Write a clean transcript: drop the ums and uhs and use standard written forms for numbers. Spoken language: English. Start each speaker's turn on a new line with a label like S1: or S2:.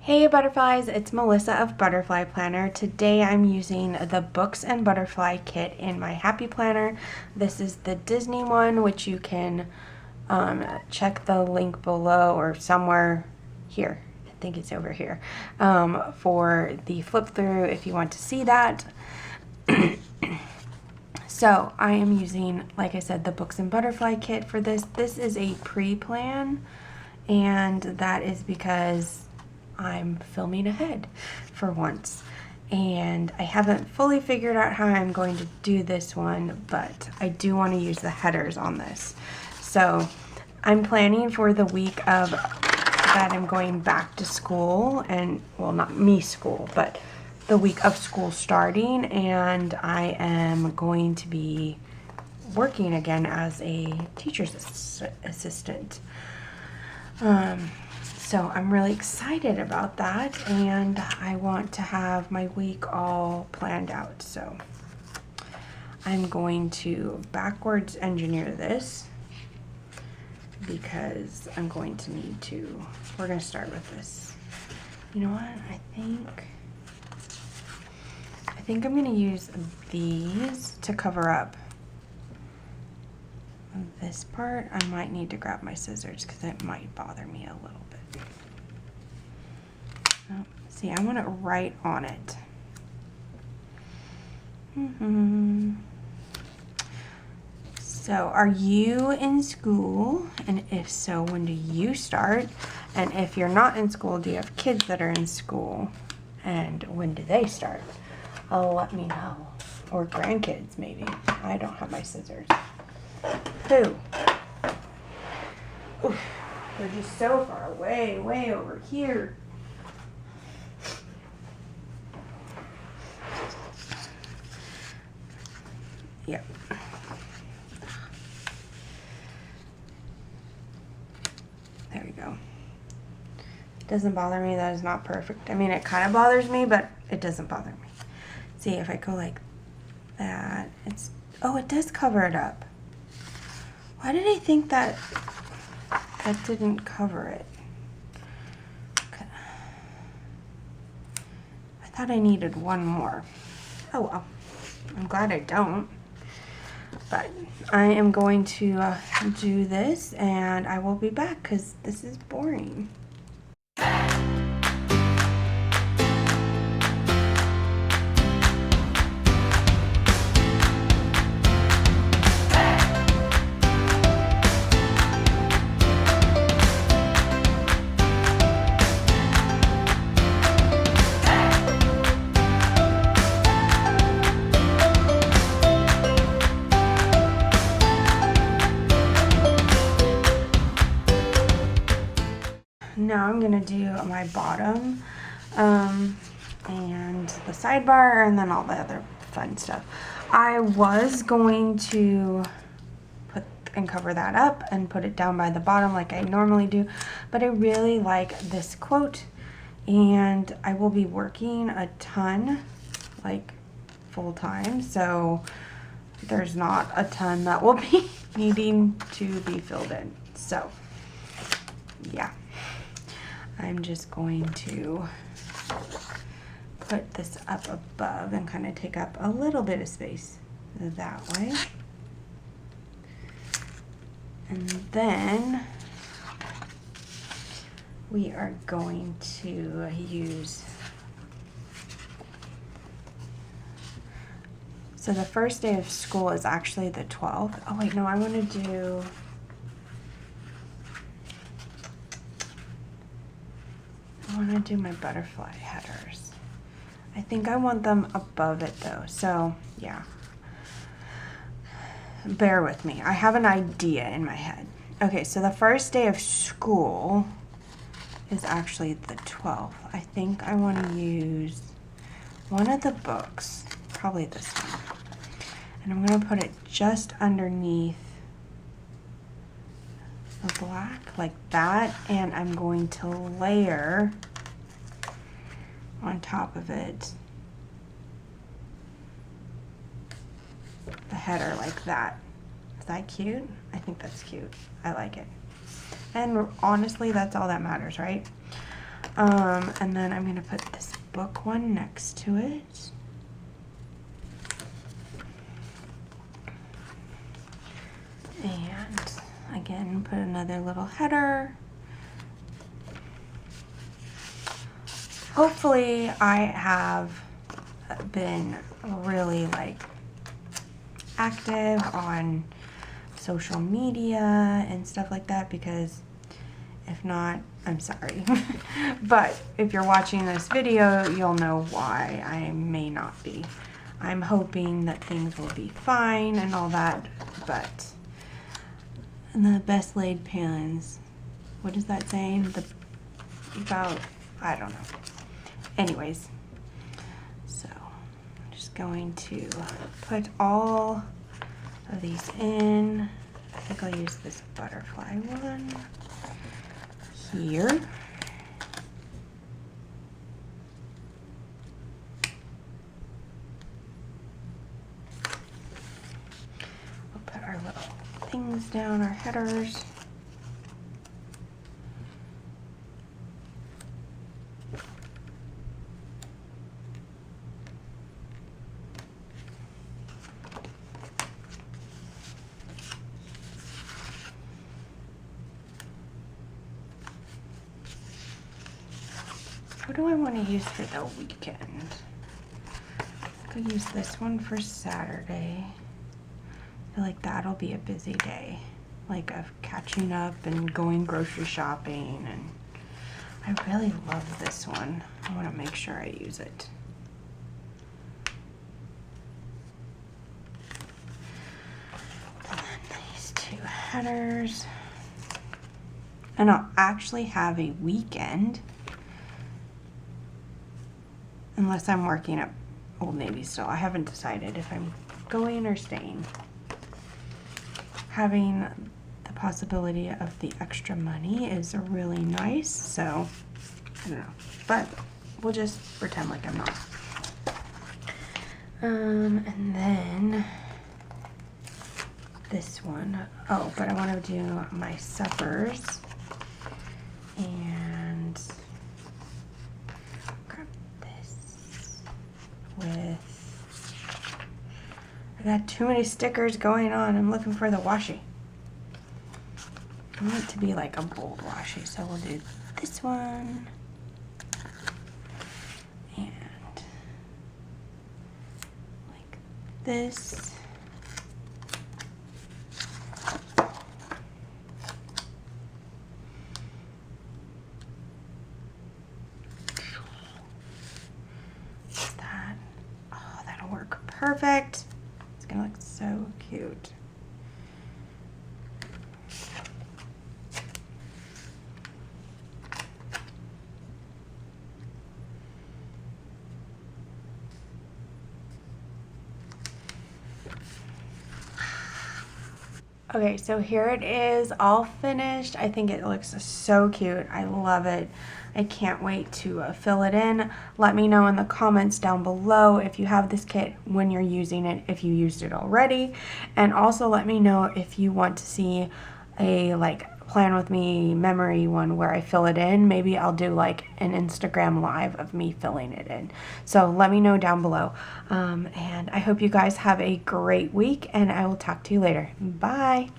S1: Hey butterflies, it's Melissa of Butterfly Planner. Today I'm using the Books and Butterfly kit in my Happy Planner. This is the Disney one, which you can check the link below or somewhere here. I think it's over here for the flip through if you want to see that. So I am using, like I said, the Books and Butterfly kit for this. This is a pre-plan, and that is because I'm filming ahead for once. And I haven't fully figured out how I'm going to do this one, but I do want to use the headers on this. So I'm planning for the week of that I'm going back to school, and well, not me school, but the week of school starting, and I am going to be working again as a teacher's assistant. So I'm really excited about that, and I want to have my week all planned out. So I'm going to backwards engineer this because I'm going to need to. We're going to start with this. You know what? I think I'm going to use these to cover up this part. I might need to grab my scissors because it might bother me a little bit. Oh, see, I want it right on it. So, are you in school? And if so, when do you start? And if you're not in school, do you have kids that are in school? And when do they start? Let me know. Or grandkids, maybe. I don't have my scissors. Oof, they're just so far away, way over here. Yep. There we go. Doesn't bother me. That is not perfect. I mean, it kind of bothers me, but it doesn't bother me. See, if I go like that, it's, oh, it does cover it up. Why did I think that didn't cover it? Okay. I thought I needed one more. Oh well, I'm glad I don't. But I am going to do this, and I will be back because this is boring. Now I'm gonna do my bottom and the sidebar, and then all the other fun stuff. I was going to put and cover that up and put it down by the bottom like I normally do, but I really like this quote, and I will be working a ton, like full time, so there's not a ton that will be needing to be filled in. So yeah. I'm just going to put this up above and kind of take up a little bit of space that way. And then we are going to use, so the first day of school is actually the 12th. Oh wait, no, I want to do, my butterfly headers. I think I want them above it though, so yeah. Bear with me. I have an idea in my head. Okay, so the first day of school is actually the 12th. I think I want to use one of the books, probably this one. And I'm going to put it just underneath the black like that, and I'm going to layer on top of it the header like that. Is that cute? I think that's cute. I like it. And honestly, that's all that matters, right? And then I'm going to put this book one next to it. And again, put another little header. Hopefully I have been really like active on social media and stuff like that, because if not, I'm sorry. But if you're watching this video, you'll know why I may not be. I'm hoping that things will be fine and all that, but the best laid plans, what is that saying? I don't know. Anyways, so I'm just going to put all of these in. I think I'll use this butterfly one here. We'll put our little things down, our headers. What do I want to use for the weekend? I could use this one for Saturday. I feel like that'll be a busy day, like of catching up and going grocery shopping, and I really love this one. I want to make sure I use it. And then these two headers. And I'll actually have a weekend, unless I'm working at Old Navy still. I haven't decided if I'm going or staying. Having the possibility of the extra money is really nice, so I don't know. But we'll just pretend like I'm not. And then this one. Oh, but I want to do my suppers. And grab this with, I got too many stickers going on. I'm looking for the washi. I want it to be like a bold washi, so we'll do this one. And like this. Perfect. It's gonna look so cute. Okay, so here it is, all finished. I think it looks so cute. I love it. I can't wait to fill it in. Let me know in the comments down below if you have this kit, when you're using it, if you used it already. And also let me know if you want to see a plan with me memory one where I fill it in. Maybe I'll do like an Instagram live of me filling it in. So let me know down below. And I hope you guys have a great week, and I will talk to you later. Bye.